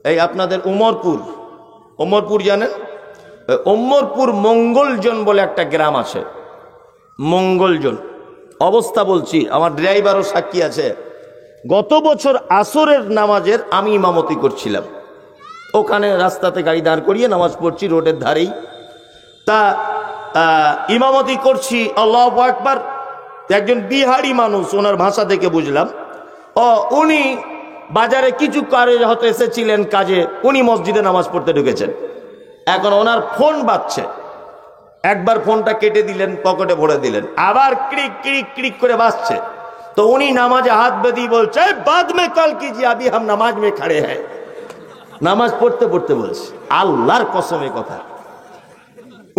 এই আপনাদের উমরপুর জানেন? উমরপুর মঙ্গলজন বলে একটা গ্রাম আছে, মঙ্গলজন। অবস্থা বলছি, আমার ড্রাইভারও সাক্ষী আছে। গত বছর আসরের নামাজের আমি ইমামতি করছিলাম, ওখানে রাস্তাতে গাড়ি দাঁড় করিয়ে নামাজ পড়ছি রোডের ধারেই। তা ইমামতি করছি, আল্লাহু আকবার। একজন বিহারি মানুষ, ওনার ভাষা থেকে বুঝলাম উনি বাজারে কিছু কাজে হয়তো এসেছিলেন কাজে, উনি মসজিদে নামাজ পড়তে ঢুকেছেন। এখন ওনার ফোন বাজছে, একবার ফোনটা কেটে দিলেন, পকেটে ভরে দিলেন, আবার ক্রিক ক্রিক ক্রিক করে বাজছে। তো উনি নামাজে হাত বেঁধে বলছে, বাদ মে কল কিজিয়ে, আবি হাম নামাজ মে খড়ে হ্যায়। নামাজ পড়তে পড়তে বলছে, আল্লাহর কসমের কথা,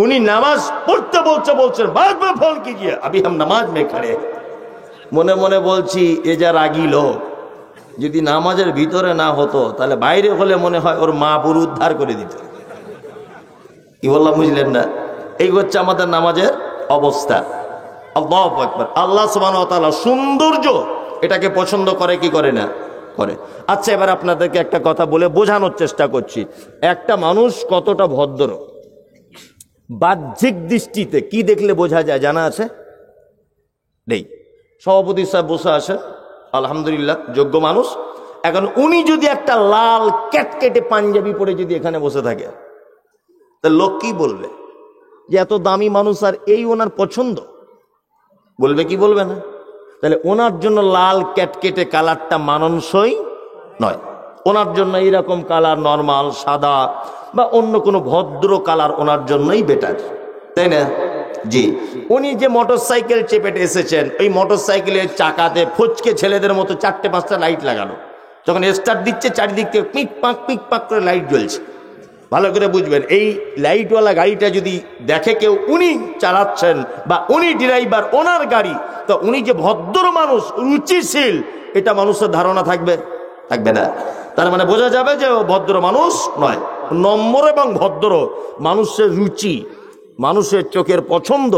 উনি নামাজ পড়তে বলছেন বাদ মে ফোন কিজিয়ে, আবি হাম নামাজ মে খড়ে। মনে মনে বলছি, এ যা রাগী লোক, যদি নামাজের ভিতরে না হতো তাহলে বাইরে হলে মনে হয় ওর মা পুরো উদ্ধার করে দিত। কি বললাম বুঝলেন না? এই হচ্ছে আমাদের নামাজের অবস্থা। আল্লাহু আকবার। আল্লাহ সুবহানাহু ওয়া তাআলা সৌন্দর্য এটাকে পছন্দ করে কি করে না? করে। আচ্ছা, এবার আপনাদেরকে একটা কথা বলে বোঝানোর চেষ্টা করছি, একটা মানুষ কতটা ভদ্র বাহ্যিক দৃষ্টিতে কি দেখলে বোঝা যায় জানা আছে? নেই। সভাপতি সাহেব বসে আছেন, আলহামদুলিল্লাহ যোগ্য মানুষ। এখন উনি যদি একটা লাল ক্যাটকেটে পাঞ্জাবি পরে যদি এখানে বসে থাকে, তা লোক কি বলবে? যে এত দামি মানুষ আর এই ওনার পছন্দ, বলবে কি বলবে না? তাহলে ওনার জন্য লাল ক্যাটকেটে কালারটা মানানসই নয়, ওনার জন্য এইরকম কালার নর্মাল সাদা বা অন্য কোনো ভদ্র কালার ওনার জন্যই বেটার, তাই না? জি। উনি যে মোটর সাইকেল চেপে এসেছেন, ওই মোটর সাইকেলের চাকাতে ফচকে ছেলেদের মতো 4-5টা লাইট লাগানো, যখন স্টার্ট দিচ্ছে চারিদিক থেকে পিক পাক করে লাইট জ্বলছে। ভালো করে বুঝবেন, এই লাইটওয়ালা গাড়িটা যদি দেখে কেউ উনি চালাচ্ছেন বা উনি ড্রাইভার, ওনার গাড়ি, তো উনি যে ভদ্র মানুষ, রুচিশীল, এটা মানুষের ধারণা থাকবে না। তার মানে বোঝা যাবে যে ও ভদ্র মানুষ নয়। নম্র এবং ভদ্র মানুষের রুচি, মানুষের চোখের পছন্দ,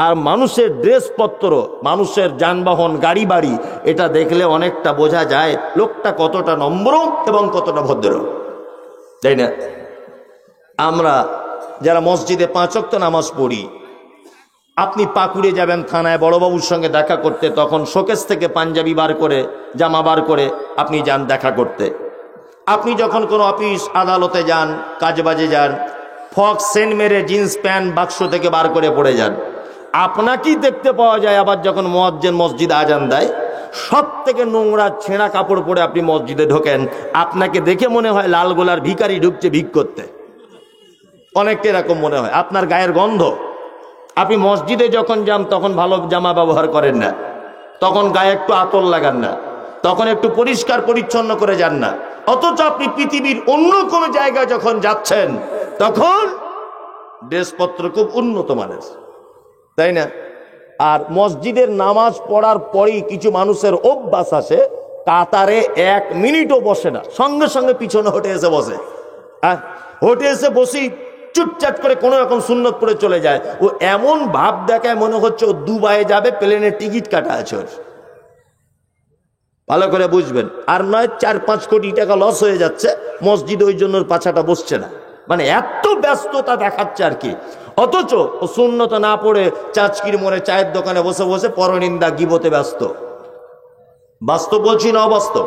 আর মানুষের ড্রেসপত্র, মানুষের যানবাহন, গাড়ি বাড়ি, এটা দেখলে অনেকটা বোঝা যায় লোকটা কতটা নম্র এবং কতটা ভদ্র, তাই না? আমরা যারা মসজিদে 5 ওয়াক্ত নামাজ পড়ি, আপনি পাকুড়ে যাবেন থানায় বড়বাবুর সঙ্গে দেখা করতে, তখন শোকেস থেকে পাঞ্জাবি বার করে, জামা বার করে আপনি যান দেখা করতে। আপনি যখন কোনো অফিস আদালতে যান, কাজবাজে যান, ফক সেন মেরে জিন্স প্যান্ট বাক্স থেকে বার করে পড়ে যান। আপনাকেই দেখতে পাওয়া যায় আবার যখন মুয়াজ্জিন মসজিদে আজান দেয়, সব থেকে নোংরা ছেঁড়া কাপড় পরে আপনি মসজিদে ঢোকেন, আপনাকে দেখে মনে হয় লালগোলার ভিখারি ঢুকছে ভিক করতে, অনেকটা এরকম মনে হয়। আপনার গায়ের গন্ধ, আপনি মসজিদে যখন যান তখন ভালো জামা ব্যবহার করেন না, তখন গায়ে একটু আতর লাগান না, তখন একটু পরিষ্কার পরিচ্ছন্ন করে যান না। অথচ আপনি পৃথিবীর অন্য কোনো জায়গায় যখন যাচ্ছেন তখন ড্রেসপত্র খুব উন্নত মানের, তাই না? আর মসজিদের নামাজ পড়ার পরেই কিছু মানুষের অভ্যাস আছে, কাতারে 1 মিনিটও বসে না, সঙ্গে সঙ্গে পিছনে হটে এসে বসে। হটে এসে বসি চুপচাপ করে কোনো রকম সুন্নত পড়ে চলে যায়। ও এমন ভাব দেখায় মনে হচ্ছে ও দুবাইয়ে যাবে, প্লেনের টিকিট কাটা আছে ওর। ভালো করে বুঝবেন। আর নয় 4-5 কোটি টাকা লস হয়ে যাচ্ছে মসজিদে, ওই জন্য পাছাটা বসছে না, মানে এত ব্যস্ততা দেখাচ্ছে আর কি। অথচ ও সুন্নত না পড়ে চাচকির মোড়ে চায়ের দোকানে বসে বসে পরনিন্দা গীবতে ব্যস্ত। বাস্তব বলছি না অবাস্তব?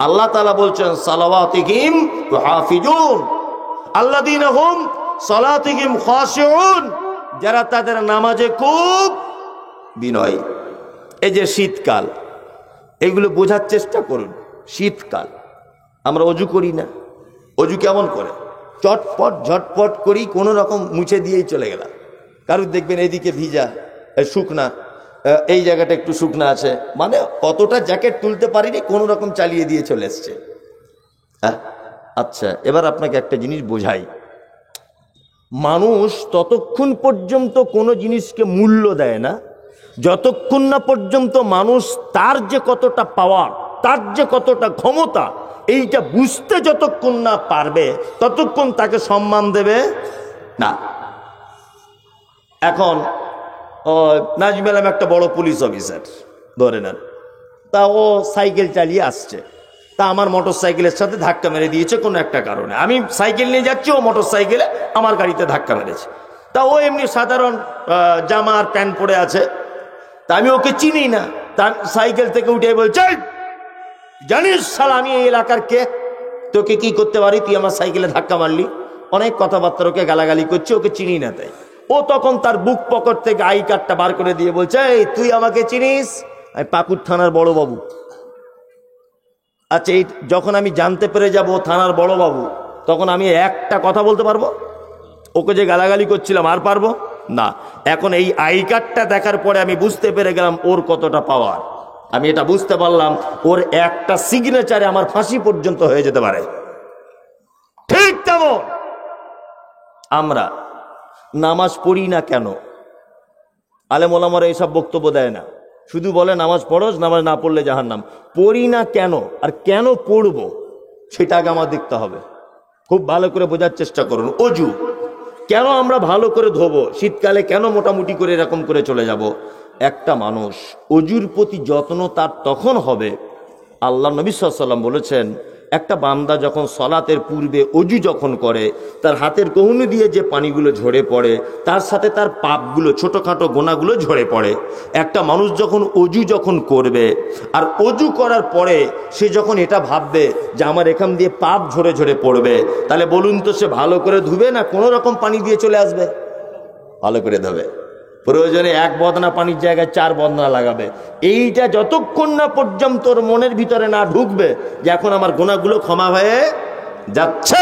আল্লাহ তাআলা বলছেন সালাওয়াতিহিম হাফিজুন আল্লাযীনা হুম সালাতিহিম খাশিউন, যারা তাদের নামাজে খুব বিনয়ী। এই যে শীতকাল, এগুলো বোঝার চেষ্টা করুন। শীতকাল আমরা অজু করি না, অজু কেমন করে? চটপট ঝটপট করি, কোনো রকম মুছে দিয়েই চলে গেলাম। কারুর দেখবেন এইদিকে ভিজা, শুকনা, এই জায়গাটা একটু শুকনা আছে, মানে কতটা জ্যাকেট তুলতে পারিনি, কোনো রকম চালিয়ে দিয়ে চলে এসছে। হ্যাঁ, আচ্ছা, এবার আপনাকে একটা জিনিস বোঝাই। মানুষ ততক্ষণ পর্যন্ত কোনো জিনিসকে মূল্য দেয় না যতক্ষণ না পর্যন্ত মানুষ তার যে কতটা পাওয়ার, তার যে কতটা ক্ষমতা, এইটা বুঝতে যতক্ষণ না পারবে ততক্ষণ তাকে সম্মান দেবে না। এখন নাজমুল আলম একটা বড় পুলিশ অফিসার ধরে নেন, তা ও সাইকেল চালিয়ে আসছে, তা আমার মোটর সাইকেলের সাথে ধাক্কা মেরে দিয়েছে কোনো একটা কারণে। আমি সাইকেল নিয়ে যাচ্ছি, ও মোটর সাইকেলে আমার গাড়িতে ধাক্কা মেরেছে। তা ও এমনি সাধারণ জামা আর প্যান্ট পরে আছে, তা আমি ওকে চিনি না। তার সাইকেল থেকে উঠে বলছে, জানিস শালা আমি এই এলাকার কে, তোকে কি করতে পারি, তুই আমার সাইকেলে ধাক্কা মারলি। অনেক কথাবার্তা ওকে গালাগালি করছে, ওকে চিনি না তাই। ও তখন তার বুক পকেট থেকে আই কার্ডটা বার করে দিয়ে বলছে, এই তুই আমাকে চিনিস? আমি পাকুড় থানার বড় বাবু। আচ্ছা, এই যখন আমি জানতে পেরে যাব থানার বড় বাবু, তখন আমি একটা কথা বলতে পারবো? ওকে যে গালাগালি করছিলাম আর পারবো না। এখন এই আই কার্ডটা দেখার পরে আমি বুঝতে পেরে গেলাম ওর কতটা পাওয়ার। আমি এটা বুঝতে পারলাম ওর একটা সিগনেচারে আমার ফাঁসি পর্যন্ত হয়ে যেতে পারে। ঠিক তেমন আমরা নামাজ পড়ি না কেন? আলেম ওলামারা এইসব বক্তব্য দেয় না, শুধু বলে নামাজ পড়োস, নামাজ না পড়লে জাহান্নাম। পড়ি না কেন আর কেন পড়বো সেটা আগে আমার দেখতে হবে। খুব ভালো করে বোঝার চেষ্টা করুন। অজু কেন আমরা ভালো করে ধোবো, শীতকালে কেন মোটামুটি করে এরকম করে চলে যাব? একটা মানুষ অজুর প্রতি যত্ন তার তখন হবে, আল্লাহ নবী সাল্লাল্লাহু আলাইহি ওয়াসাল্লাম বলেছেন, একটা বান্দা যখন সলাতের পূর্বে অজু যখন করে, তার হাতের কহুনি দিয়ে যে পানিগুলো ঝরে পড়ে, তার সাথে তার পাপগুলো, ছোটোখাটো গোনাগুলো ঝরে পড়ে। একটা মানুষ যখন অজু যখন করবে, আর অজু করার পরে সে যখন এটা ভাববে যে আমার এখান দিয়ে পাপ ঝরে ঝরে পড়বে, তাহলে বলুন তো সে ভালো করে ধুবে না কোনো রকম পানি দিয়ে চলে আসবে? ভালো করে ধোবে। প্রয়োজনে এক বদনা পানির জায়গায় 4 বদনা লাগাবে। এইটা যতক্ষণ না পর্যন্ত ওর মনের ভিতরে না ঢুকবে যে এখন আমার গুনাহগুলো ক্ষমা হয়ে যাচ্ছে,